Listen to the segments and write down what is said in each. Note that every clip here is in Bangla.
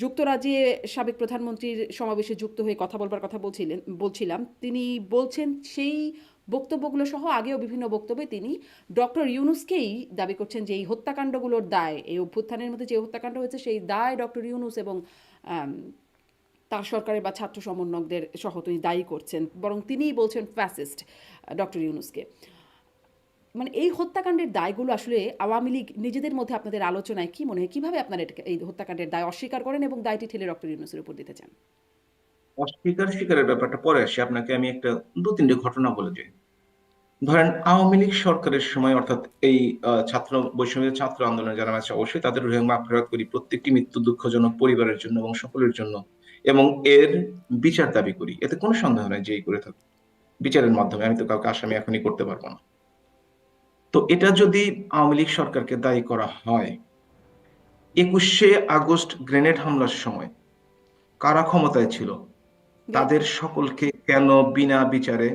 যুক্তরাজ্যে সাবেক প্রধানমন্ত্রীর সমাবেশে যুক্ত হয়ে কথা বলবার কথা বলছিলাম। তিনি বলছেন সেই বক্তব্যগুলো সহ আগেও বিভিন্ন বক্তব্যে তিনি ডক্টর ইউনূসকেই দাবি করছেন যে এই হত্যাকাণ্ডগুলোর দায়, এই অভ্যুত্থানের মধ্যে যে হত্যাকাণ্ড হয়েছে সেই দায় ডক্টর ইউনূস এবং আম, তার সরকারের বা ছাত্র সমন্বয়কদের সহ তিনি দায়ী করছেন, বরং তিনিই বলছেন ফ্যাসিস্ট ডক্টর ইউনূসকে। মানে এই হত্যাকাণ্ডের দায়গুলো আসলে আওয়ামী লীগ নিজেদের মধ্যে আপনাদের আলোচনায় কি মনে হয়, কিভাবে আপনারা এই হত্যাকাণ্ডের দায় অস্বীকার করেন এবং দায়টি ঠেলে ডক্টর ইউনূসের উপর দিতে চান? স্বীকারের ব্যাপারটা পরে আসি, আপনাকে আমি একটা দু তিনটে ঘটনা বলে দিই। ধরেন আওয়ামী লীগ সরকারের সময়, অর্থাৎ এই ছাত্র বৈষম্য ছাত্র আন্দোলনে যারা আছে, অবশ্যই তাদের রুহে মাগফিরাত করি, প্রত্যেকটি মৃত্যু দুঃখজনক পরিবারের জন্য এবং সকলের জন্য, এবং এর বিচার দাবি করি, এতে কোনো সন্দেহ নাই যে এই করে থাকবে বিচারের মাধ্যমে। আমি তো কাউকে আসামি এখনই করতে পারবো না। তো এটা যদি আওয়ামী লীগ সরকারকে দায়ী করা হয়, 21শে আগস্ট গ্রেনেড হামলার সময় কারা ক্ষমতায় ছিল, তাদের সকলকে কেন বিনা বিচারে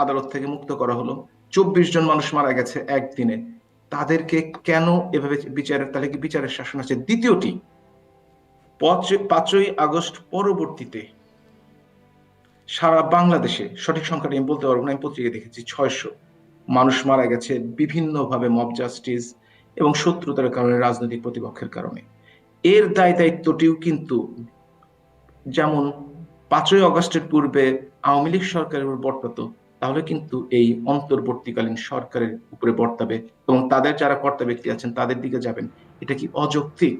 আদালত থেকে মুক্ত করা হলো? 24 জন মানুষ মারা গেছে একদিনে, তাদেরকে কেন এভাবে বিচারের, তাহলে কি বিচারের শাসন আছে? দ্বিতীয়টি, 5ই আগস্ট পরবর্তীতে সারা বাংলাদেশে, সঠিক সংখ্যাটা আমি বলতে পারবো না, আমি পত্রিকায় দেখেছি 600 মানুষ মারা গেছে বিভিন্নভাবে, মব জাস্টিস এবং শত্রুতার কারণে, রাজনৈতিক প্রতিপক্ষের কারণে। এর দায়িত্বটিও কিন্তু যেমন 5ই আগস্টের পূর্বে আওয়ামী লীগ সরকারের উপর বর্তাতো, তাহলে কিন্তু এই অন্তর্বর্তীকালীন সরকারের উপরে বর্তাবে এবং তাদের যারা কর্তা ব্যক্তি আছেন তাদের দিকে যাবেন। এটা কি অযৌক্তিক?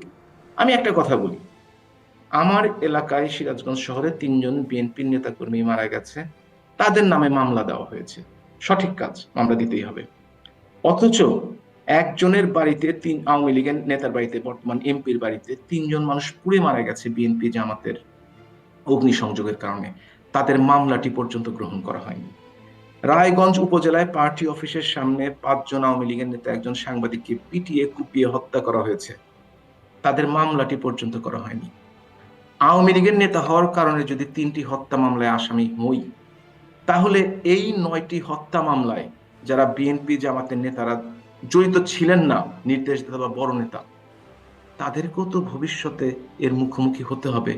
আমি একটা কথা বলি, আমার এলাকায় সিরাজগঞ্জ শহরে 3জন বিএনপির নেতা কর্মী মারা গেছে, তাদের নামে মামলা দেওয়া হয়েছে। সঠিক কাজ, মামলা দিতেই হবে। অথচ একজনের বাড়িতে, আওয়ামী লীগের নেতার বাড়িতে, বর্তমান এমপির বাড়িতে 3জন মানুষ পুড়ে মারা গেছে বিএনপি জামাতের অগ্নিসংযোগের কারণে, তাদের মামলাটি পর্যন্ত গ্রহণ করা হয়নি। রায়গঞ্জ উপজেলায় পার্টি অফিসের সামনে 5জন আওয়ামী লীগের নেতা একজন সাংবাদিককে পিটিয়ে কুপিয়ে হত্যা করা হয়েছে, তাদের মামলাটি পর্যন্ত করা হয়নি। আওয়ামী লীগের নেতা হওয়ার কারণে যদি 3টি হত্যা মামলায় আসামি হই, তাহলে এই 9টি হত্যা মামলায় যারা বিএনপি জামাতের নেতারা জড়িত ছিলেন না, নির্দেশদাতা বা বড় নেতা, তাদেরকেও তো ভবিষ্যতে এর মুখোমুখি হতে হবে,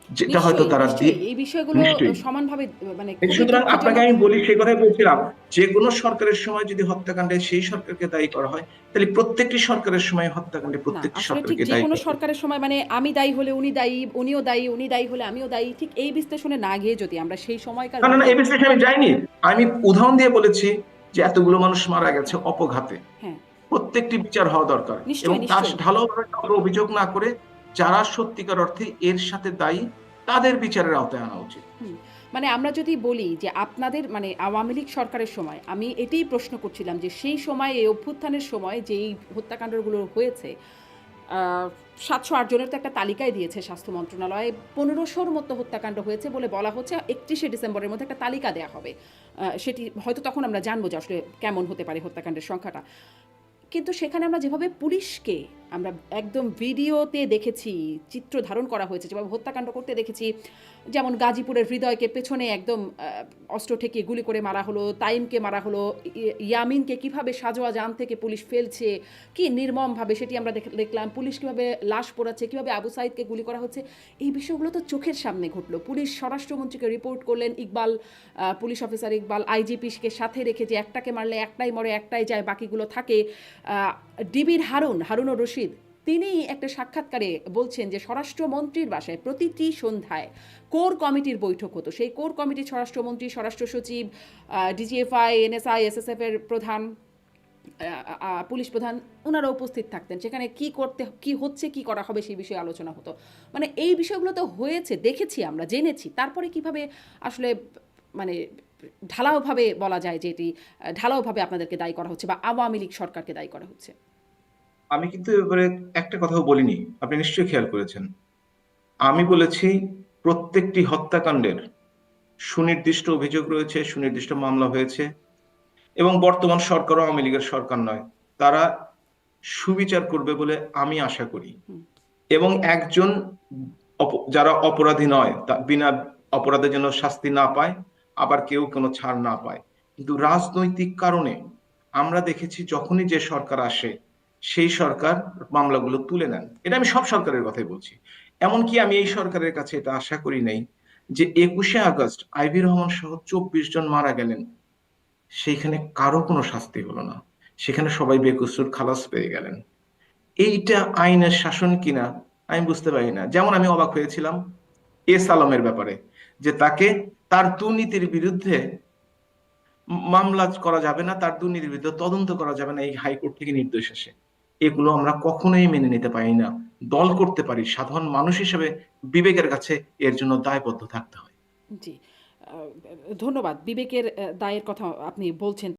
যেটা হয়তো নিশ্চয়ই, তারা নিশ্চয়ই এই বিষয়গুলো নিশ্চয়ই। সমানভাবে মানে খুবই সুতরাং আপনাকে দুঃখজনক। আমি বলি, সেই কথাই বলছিলাম, যে কোনো সরকারের সময় যদি হত্যাকাণ্ডে সেই সরকারকে দায়ী করা হয়, তাহলে প্রত্যেকটি সরকারের সময় হত্যাকাণ্ডে না, প্রত্যেকটি আসলে ঠিক সরকারকে যে দায়ী কোনো করা হবে। সরকারের সময় মানে আমি দায়ী হলে উনি দায়ী, উনিও দায়ী, উনি দায়ী হলে আমিও দায়ী, ঠিক এই বিশ্লেষণে না গিয়ে যদি আমরা সেই সময়কার না না না, ঘটনা। এই বিশ্লেষণে আমি যাইনি। আমি উদাহরণ দিয়ে বলেছি যে এতগুলো মানুষ মারা গেছে অপঘাতে, হ্যাঁ, প্রত্যেকটি বিচার হওয়া দরকার, এবং নিশ্চয়ই, তার নিশ্চয়ই। ঢালাওভাবে কাউকে অভিযোগ না করে যারা সত্যিকার অর্থে এর সাথে দায়ী, তাদের বিচারের আওতায় আনা উচিত। হুম। মানে আমরা যদি বলি যে আপনাদের মানে আওয়ামী লীগ সরকারের সময়, আমি এটাই প্রশ্ন করছিলাম যে সেই সময় এই অভ্যুত্থানের সময় যেই হত্যাকাণ্ডগুলো হয়েছে, 708 জনের তো একটা তালিকায় দিয়েছে স্বাস্থ্য মন্ত্রণালয়, 1500-র মতো হত্যাকাণ্ড হয়েছে বলে বলা হচ্ছে। 31শে ডিসেম্বরের মধ্যে একটা তালিকা দেওয়া হবে, সেটি হয়তো তখন আমরা জানবো যে আসলে কেমন হতে পারে হত্যাকাণ্ডের সংখ্যাটা। কিন্তু সেখানে আমরা যেভাবে পুলিশকে আমরা একদম ভিডিওতে দেখেছি, চিত্র ধারণ করা হয়েছে, যেভাবে হত্যাকাণ্ড করতে দেখেছি, যেমন গাজীপুরের হৃদয়কে পেছনে একদম অস্ত্র ঠেকিয়ে গুলি করে মারা হলো, তাইমকে মারা হলো, ইয়ামিনকে কিভাবে সাজোয়া জান থেকে পুলিশ ফেলছে, কি নির্মমভাবে সেটি আমরা দেখলাম, পুলিশ কীভাবে লাশ পোড়াচ্ছে, কীভাবে আবু সাইদকে গুলি করা হচ্ছে। এই বিষয়গুলো তো চোখের সামনে ঘটলো। পুলিশ স্বরাষ্ট্রমন্ত্রীকে রিপোর্ট করলেন, ইকবাল পুলিশ অফিসার ইকবাল আইজিপিকে সাথে রেখে যে একটাকে মারলে একটাই মরে একটাই যায় বাকিগুলো থাকে। ডিবির হারুনুর রশিদ তিনি একটা সাক্ষাৎকারে বলছেন যে স্বরাষ্ট্রমন্ত্রীর বাসায় প্রতিটি সন্ধ্যায় কোর কমিটির বৈঠক হতো। সেই কোর কমিটির স্বরাষ্ট্রমন্ত্রী, স্বরাষ্ট্র সচিব, ডিজিএফআই, এনএসআই, এসএসএফের প্রধান, পুলিশ প্রধান, ওনারা উপস্থিত থাকতেন। সেখানে কি হচ্ছে, কি করা হবে সেই বিষয়ে আলোচনা হতো। মানে এই বিষয়গুলো তো হয়েছে, দেখেছি, আমরা জেনেছি। তারপরে কিভাবে আসলে মানে ঢালাওভাবে বলা যায় যে এটি ঢালাওভাবে আপনাদেরকে দায়ী করা হচ্ছে বা আওয়ামী লীগ সরকারকে দায়ী করা হচ্ছে? আমি কিন্তু এবারে একটা কথাও বলিনি, আপনি নিশ্চয়ই খেয়াল করেছেন। আমি বলেছি প্রত্যেকটি হত্যাকাণ্ডের সুনির্দিষ্ট অভিযোগ রয়েছে, সুনির্দিষ্ট মামলা হয়েছে, এবং বর্তমান সরকারও আওয়ামী লীগের সরকার নয়, তারা সুবিচার করবে বলে আমি আশা করি। এবং একজন যারা অপরাধী নয়, বিনা অপরাধে যেন শাস্তি না পায়, আবার কেউ কোনো ছাড় না পায়। কিন্তু রাজনৈতিক কারণে আমরা দেখেছি যখনই যে সরকার আসে, সেই সরকার মামলাগুলো তুলে নেন। এটা আমি সব সরকারের কথাই বলছি। এমনকি আমি এই সরকারের কাছে এটা আশা করি নাই যে 21শে আগস্ট আইভি রহমান সহ 24 জন মারা গেলেন, সেইখানে কারো কোনো শাস্তি হলো না, সেখানে সবাই বেকসুর খালাস পেয়ে গেলেন। এইটা আইনের শাসন কিনা আমি বুঝতে পারি না। যেমন আমি অবাক হয়েছিলাম এস আলমের ব্যাপারে, যে তাকে তার দুর্নীতির বিরুদ্ধে মামলা করা যাবে না, তার দুর্নীতির বিরুদ্ধে তদন্ত করা যাবে না, এই হাইকোর্ট থেকে নির্দেশ আসে। এগুলো আমরা কখনোই মেনে নিতে পারি না। দল করতে পারি, সাধারণ মানুষ হিসেবে বিবেকের কাছে এর জন্য দায়বদ্ধ থাকতে হয়। জি। ধন্যবাদ। বিবেকের দায়ের কথা আপনি বলছেন।